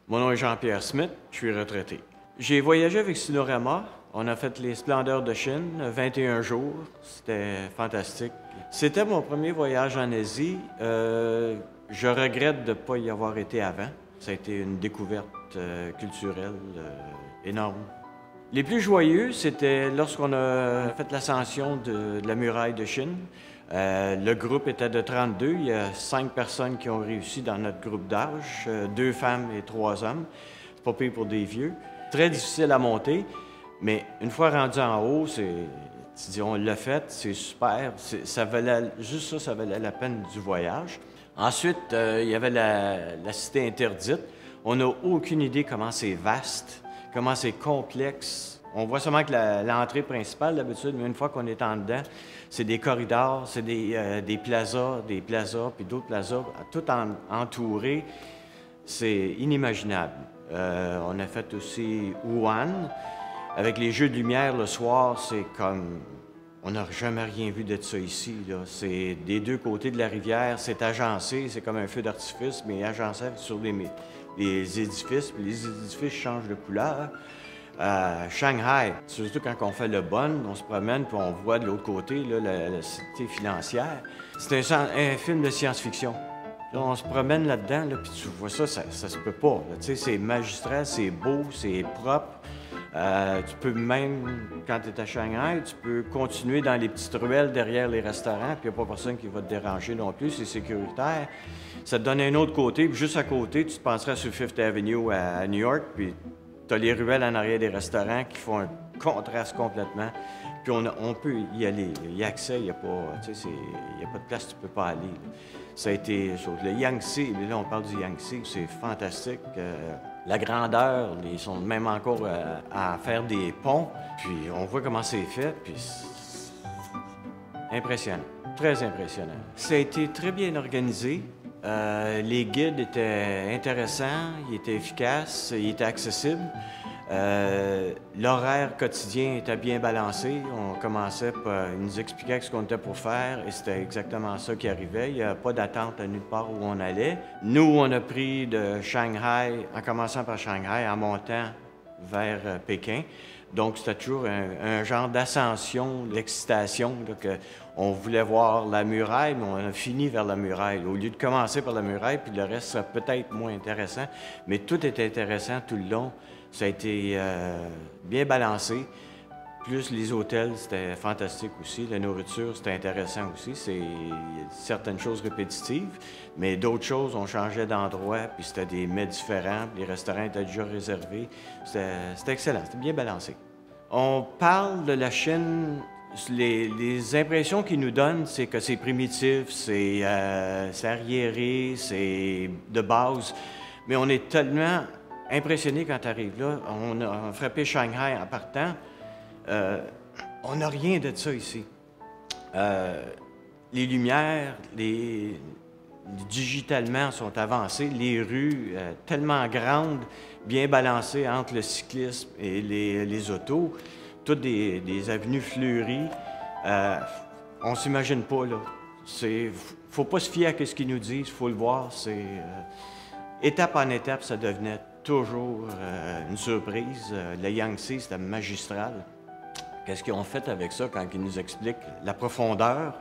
Mon nom est Jean-Pierre Smith, je suis retraité. J'ai voyagé avec Sinorama. On a fait les Splendeurs de Chine, 21 jours. C'était fantastique. C'était mon premier voyage en Asie. Je regrette de ne pas y avoir été avant. Ça a été une découverte culturelle énorme. Les plus joyeux, c'était lorsqu'on a fait l'ascension de la muraille de Chine. Le groupe était de 32. Il y a 5 personnes qui ont réussi dans notre groupe d'âge, 2 femmes et 3 hommes. C'est pas pire pour des vieux. Très difficile à monter, mais une fois rendu en haut, tu dis on l'a fait, c'est super. Juste ça, ça valait la peine du voyage. Ensuite, il y avait la cité interdite. On n'a aucune idée comment c'est vaste, comment c'est complexe. On voit seulement que l'entrée principale, d'habitude, mais une fois qu'on est en dedans, c'est des corridors, c'est des plazas, puis d'autres plazas, tout entourés. C'est inimaginable. On a fait aussi Wuhan. Avec les jeux de lumière le soir, c'est comme... On n'a jamais rien vu de ça ici, là. C'est des deux côtés de la rivière, c'est agencé, c'est comme un feu d'artifice, mais agencé sur les édifices, puis les édifices changent de couleur. Shanghai, surtout quand on fait le Bonn, on se promène puis on voit de l'autre côté là, la cité financière. C'est un film de science-fiction. Là, on se promène là-dedans, là, puis tu vois ça se peut pas. C'est magistral, c'est beau, c'est propre. Tu peux même, quand tu es à Shanghai, tu peux continuer dans les petites ruelles derrière les restaurants, puis il n'y a pas personne qui va te déranger non plus, c'est sécuritaire. Ça te donne un autre côté, puis juste à côté, tu te penserais sur Fifth Avenue à New York, puis tu as les ruelles en arrière des restaurants qui font un contraste complètement. Puis on peut y aller. Il y a accès, il n'y a pas de place, tu ne peux pas aller. Là. Ça a été le Yangtze, là on parle du Yangtze, c'est fantastique. La grandeur, ils sont même encore à faire des ponts. Puis on voit comment c'est fait, puis impressionnant, très impressionnant. Ça a été très bien organisé. Les guides étaient intéressants, ils étaient efficaces, ils étaient accessibles. L'horaire quotidien était bien balancé. On commençait par ils nous expliquaient ce qu'on était pour faire et c'était exactement ça qui arrivait. Il n'y a pas d'attente à nulle part où on allait. Nous, on a pris de Shanghai, en commençant par Shanghai, en montant vers Pékin. Donc, c'était toujours un genre d'ascension, d'excitation. On voulait voir la muraille, mais on a fini vers la muraille. Au lieu de commencer par la muraille, puis le reste serait peut-être moins intéressant, mais tout était intéressant tout le long. Ça a été bien balancé. Plus les hôtels, c'était fantastique aussi. La nourriture, c'était intéressant aussi. C'est certaines choses répétitives, mais d'autres choses, on changeait d'endroit, puis c'était des mets différents, puis les restaurants étaient déjà réservés. C'était excellent, c'était bien balancé. On parle de la Chine, les impressions qu'ils nous donnent, c'est que c'est primitif, c'est arriéré, c'est de base, mais on est tellement impressionné quand tu arrives là. On a frappé Shanghai en partant. On n'a rien de ça ici. Les lumières, digitalement sont avancées. Les rues, tellement grandes, bien balancées entre le cyclisme et les autos. Toutes des avenues fleuries. On ne s'imagine pas, là. Faut pas se fier à ce qu'ils nous disent, il faut le voir. Étape en étape, ça devenait toujours une surprise. Le Yangtze, c'était magistral. Qu'est-ce qu'ils ont fait avec ça quand ils nous expliquent la profondeur?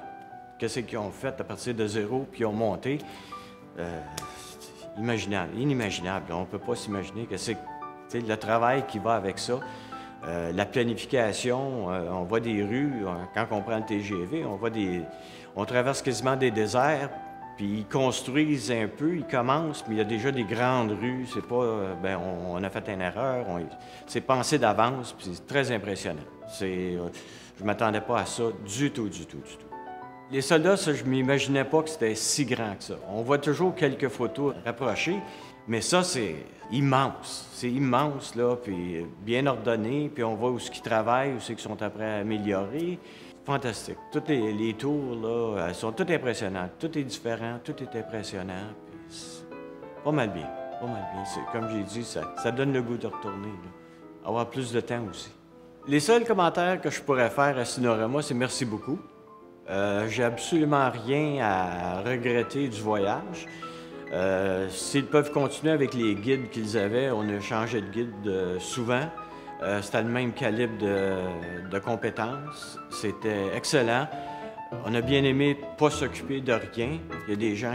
Qu'est-ce qu'ils ont fait à partir de zéro, puis ils ont monté? Inimaginable. On ne peut pas s'imaginer que c'est le travail qui va avec ça. La planification, on voit des rues, quand on prend le TGV, on traverse quasiment des déserts, puis ils construisent un peu, ils commencent, mais il y a déjà des grandes rues. C'est pas, on a fait une erreur, c'est pensé d'avance, puis c'est très impressionnant. Je ne m'attendais pas à ça du tout. Les soldats, ça, je ne m'imaginais pas que c'était si grand que ça. On voit toujours quelques photos rapprochées, mais ça, c'est immense. C'est immense, là, puis bien ordonné, puis on voit où ils travaillent, où c'est qu'ils sont après à améliorer. Fantastique. Toutes les tours, là, elles sont toutes impressionnantes. Tout est différent, tout est impressionnant. Puis pas mal bien. Comme j'ai dit, ça donne le goût de retourner, là. Avoir plus de temps aussi. Les seuls commentaires que je pourrais faire à Sinorama, c'est merci beaucoup. J'ai absolument rien à regretter du voyage. S'ils peuvent continuer avec les guides qu'ils avaient, on a changé de guide souvent. C'était le même calibre de compétences. C'était excellent. On a bien aimé pas s'occuper de rien. Il y a des gens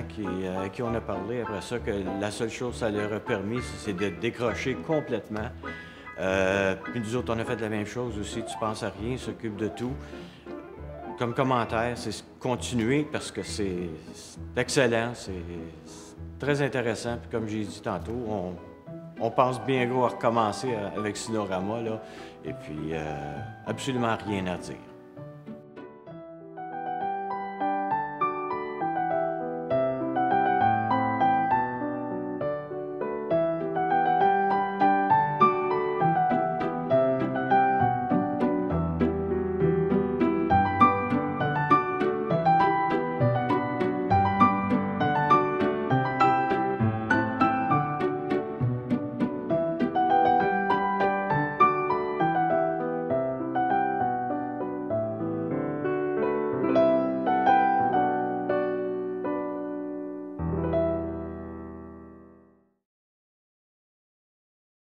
à qui on a parlé après ça que la seule chose que ça leur a permis, c'est de décrocher complètement. Puis nous autres, on a fait la même chose aussi. Tu penses à rien, s'occupe de tout. Comme commentaire, c'est continuer parce que c'est excellent, c'est très intéressant. Puis comme j'ai dit tantôt, on pense bien gros à recommencer avec Cinorama, là, et puis absolument rien à dire.